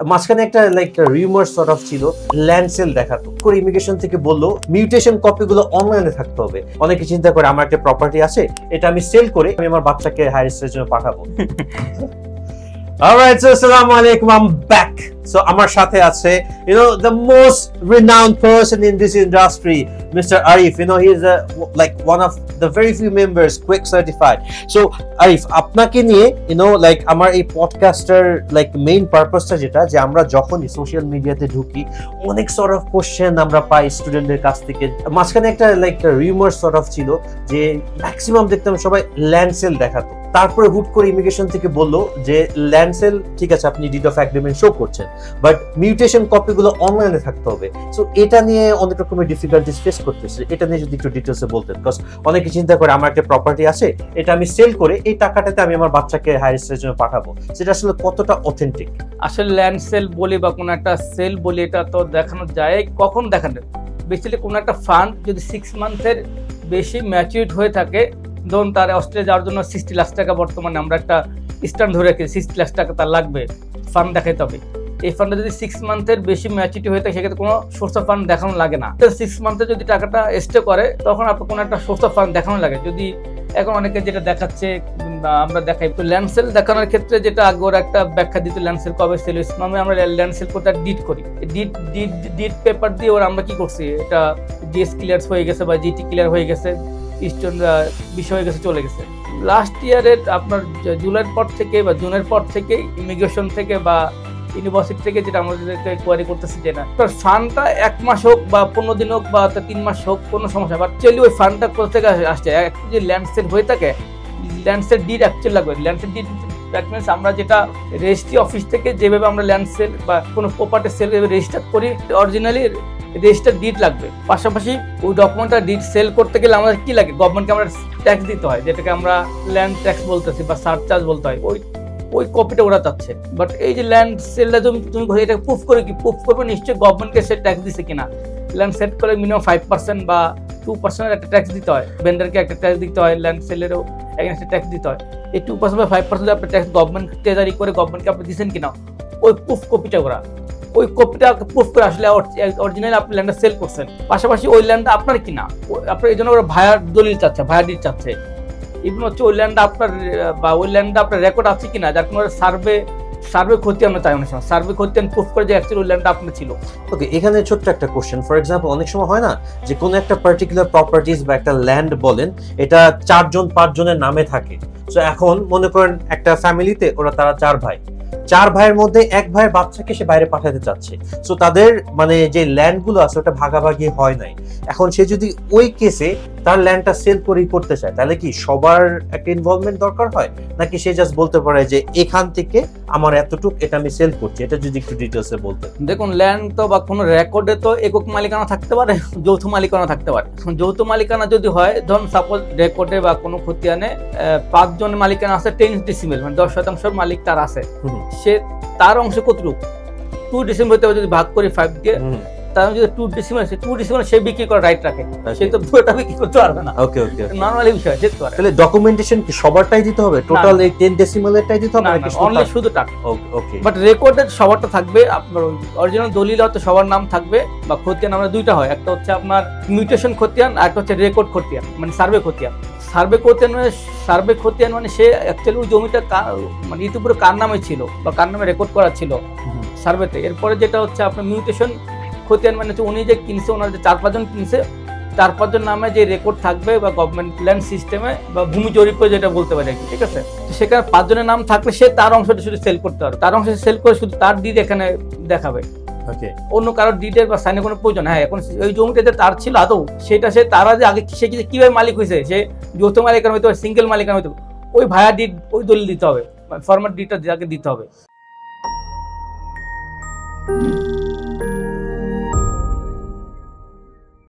মাঝখানে একটা like rumour sort of ছিল, ল্যান্ড সেল দেখাতো করে ইমিগ্রেশন থেকে বললো মিউটেশন কপিগুলো অনলাইনে থাকতে হবে। অনেকে চিন্তা করে আমার একটা প্রপার্টি আছে, এটা আমি সেল করে আমি আমার বাচ্চাকে হায়ার স্টাডির জন্য পাঠাবো। Alright, so assalamu alaikum, I'm back. So আমার সাথে আছে the most renowned person in this industry, Mr. Arif. He is like one of the very few members Quick certified. So Arif, আপনাকে নিয়ে like আমার এই পডকাস্টার like main purpose টা যেটা যে আমরা যখনই সোশ্যাল মিডিয়াতে ঢুকি অনেক sort of কোশ্চেন আমরা পাই স্টুডেন্টদের কাছ থেকে। মাঝখানে একটা like রিউমার sort of ছিল যে ম্যাক্সিমাম দেখতাম সবাই ল্যান্ড সেল দেখাতো, তারপরে হুট করে ইমিগ্রেশন থেকে বললো যে ল্যান্ড সেল ঠিক আছে আপনি ডিড অফ এগ্রিমেন্ট শো করছেন, বাট মিউটেশন কপিগুলো অনলাইনে থাকতে হবে। সো এটা নিয়ে অনেক রকমের ডিফিকাল্টিস ফেস করতেছে, এটা নিয়ে যদি একটু ডিটেলসে বলতেন। বিকজ অনেকে চিন্তা করে আমার একটা প্রপার্টি আছে, এটা আমি সেল করে এই টাকাটাতে আমি আমার বাচ্চাকে হায়ার স্টাডির জন্য পাঠাবো, সেটা আসলে কতটা অথেন্টিক? আসলে ল্যান্ড সেল বলি বা কোনো একটা সেল বলি এটা তো দেখানো যায়, কখন দেখানো বেসিক্যালি কোনো একটা ফান্ড যদি 6 মান্থের বেশি ম্যাচিউরড হয়ে থাকে, ধরুন তার অস্ট্রেলিয়া যাওয়ার জন্য 60 লাখ টাকা বর্তমানে আমরা একটা স্ট্যান্ড ধরে রাখি 60 লাখ টাকা তার লাগবে, ফান্ড দেখাতে হবে। এই ফান্ডটা যদি 6 মান্থের বেশি ম্যাচুরিটি হয়ে থাকে সেক্ষেত্রে কোনো সোর্স অফ ফান্ড দেখানো লাগে না। 6 মান্থে যদি টাকাটা স্টে করে তখন আপনার কোনো একটা সোর্স অফ ফান্ড দেখানো লাগে। যদি এখন অনেকে যেটা দেখাচ্ছে আমরা দেখাই তো ল্যান্ড সেল দেখানোর ক্ষেত্রে যেটা আগে ওরা একটা ব্যাখ্যা দিত ল্যান্ড সেল কবে সেল ইসলামে আমরা ল্যান্ড সেল করতে ডিড করি, ডিড পেপার দিয়ে ওরা আমরা কি করছি এটা জিএস ক্লিয়ার হয়ে গেছে বা জিটি ক্লিয়ার হয়ে গেছে, ইস্টার্ন বিষয় হয়ে গেছে, চলে গেছে। লাস্ট ইয়ারের আপনার জুলাইয়ের পর থেকে বা জুনের পর থেকে ইমিগ্রেশন থেকে বা ইউনিভার্সিটি থেকে যেটা আমাদেরকে কোয়ারি করতেছি যে না তোর ফান্ডটা 1 মাস হোক বা 15 দিন হোক বা 3 মাস হোক কোনো সমস্যা, বাট অ্যাকচুয়ালি ওই ফান্ডটা কোথা থেকে আসছে, যদি ল্যান্ড সেল হয়ে থাকে ল্যান্ড সেল ডিড অ্যাকচুয়ালি লাগবে। Land sale deed that means আমরা যেটা রেজিস্ট্রি অফিস থেকে যেভাবে আমরা ল্যান্ড সেল বা কোনো প্রপার্টি সেল রেজিস্টার করি অরিজিনালি রেজিস্টার ডিড লাগবে। পাশাপাশি ওই ডকুমেন্টটা ডিড সেল করতে গেলে আমাদের কি লাগে, গভর্নমেন্টকে আমরা ট্যাক্স দিতে হয়, যেটাকে আমরা ল্যান্ড ট্যাক্স বলতেছি বা সারচার্জ বলতে হয়, ওই কপিটা ওরা চাচ্ছে। বাট এই যে ল্যান্ড সেলটা তুমি এটা প্রুফ করে কি প্রুফ করবে নিশ্চয়ই গভর্নমেন্টকে সে ট্যাক্স দিছে কিনা। ল্যান্ড সেট করে মিনিমাম 5% বা 2% একটা ট্যাক্স দিতে হয়, ভেন্ডারকে একটা ট্যাক্স দিতে হয়, ল্যান্ড সেলেরও একটা ট্যাক্স দিতে হয়। এই 2% বা 5% আপনার ট্যাক্স গভর্নমেন্ট ট্রেজারি করে গভর্নমেন্টকে আপনি দিচ্ছেন কিনা, ওই প্রুফ কপিটা ওরা ওই কপিটা প্রুফ করে আসলে অরিজিনালি আপনি ল্যান্ডটা সেল করছেন। পাশাপাশি ওই ল্যান্ডটা আপনার কিনা, আপনার এই জন্য ওরা ভায়ার দলিল চাচ্ছে, ভায়ার ডিড চাচ্ছে। ইভেন হচ্ছে ওই ল্যান্ডটা আপনার বা ওই ল্যান্ডটা আপনার রেকর্ড আছে কিনা, যার কোনো সার্ভে ক্ষতি আমরা চাই অনেক সময়, সার্ভে ক্ষতি প্রুফ করে যে অ্যাকচুয়ালি ওই ল্যান্ডটা আপনার ছিল। ওকে, এখানে ছোট্ট একটা কোশ্চেন। ফর এক্সাম্পল অনেক সময় হয় না যে কোনো একটা পার্টিকুলার প্রপার্টিজ বা একটা ল্যান্ড বলেন এটা 4-5 জনের নামে থাকে। সো এখন মনে করেন একটা ফ্যামিলিতে তারা 4 ভাই, 4 ভাইয়ের মধ্যে 1 ভাইয়ের বাচ্চাকে সে বাইরে পাঠাতে চাচ্ছে। সো তাদের মানে যে ল্যান্ড গুলো আছে ওটা ভাগাভাগি হয় নাই। এখন সে যদি ওই কেসে তার ল্যান্ডটা সেল করতে চায় তাহলে কি সবার একটা ইনভলভমেন্ট দরকার হয়, নাকি সে জাস্ট বলতে পারে যে এখান থেকে আমার এতটুক এটা আমি সেল করছি? এটা যদি একটু ডিটেইলসে বলতেন। দেখুন ল্যান্ড তো বা কোনো রেকর্ডে তো একক মালিকানা থাকতে পারে, যৌথ মালিকানা থাকতে পারে। যৌথ মালিকানা যদি হয়, ধরুন সাপোজ রেকর্ডে বা কোনো খতিয়ানে 5 জন মালিকানা আছে 10 ডেসিমেল, মানে 10% মালিক তার আছে, সে তার অংশ কতটুকু 2 ডেসিমেল হতে যদি ভাগ করি 5 দিয়ে, তার যদি 2 ডেসিমেল আছে 2 ডেসিমেল সে বিক্রি করার রাইট রাখে, সে তো পুরোটা বিক্রি করতে পারবে না। ওকে ওকে, নরমালি বিষয় যেতে পারে। তাহলে ডকুমেন্টেশন কি সবারটাই দিতে হবে, টোটাল এই 10 ডেসিমেলেরটাই দিতে হবে নাকি অনলি শুধু টাকা? ওকে, বাট রেকর্ডে সবারটা থাকবে, আপনার অরিজিনাল দলিল হয়তো সবার নাম থাকবে, বা খতিয়ান আমরা দুইটা হয়, একটা হচ্ছে আপনার মিউটেশন খতিয়ান আর একটা হচ্ছে রেকর্ড খতিয়ান মানে সার্ভে খতিয়ান। সার্ভে খতিয়ান মানে সে অ্যাকচুয়ালি ওই জমিটা মানে ইতিপূর্বে কার নামে ছিল বা কার নামে রেকর্ড করা ছিল সার্ভেতে। এরপরে যেটা হচ্ছে আপনার মিউটেশন খতিয়ান মানে হচ্ছে উনি যে কিনছে, ওনার যে 4-5 জন কিনছে, 4-5 জন নামে যে রেকর্ড থাকবে বা গভর্নমেন্ট ল্যান্ড সিস্টেমে বা ভূমি জরিপ যেটা বলতে পারে, ঠিক আছে? তো সেখানে 5 জনের নাম থাকলে সে তার অংশটা শুধু সেল করতে পারবে, তার অংশ সেল করে শুধু তার ডিড এখানে দেখাবে, অন্য কারোর ডিটেল বা সাইনের কোনো প্রয়োজন। হ্যাঁ, এখন ওই জমিটা যে তার ছিল আদৌ সেটা সে তারা যে আগে সে কিভাবে মালিক হয়েছে, সে যৌথ মালিকানা হইতে পারে, সিঙ্গেল মালিকানা হইতে পারে, ওই ভায়া ডিড ওই দলিল দিতে হবে, ফরম্যাট ডিডটা দিতে হবে।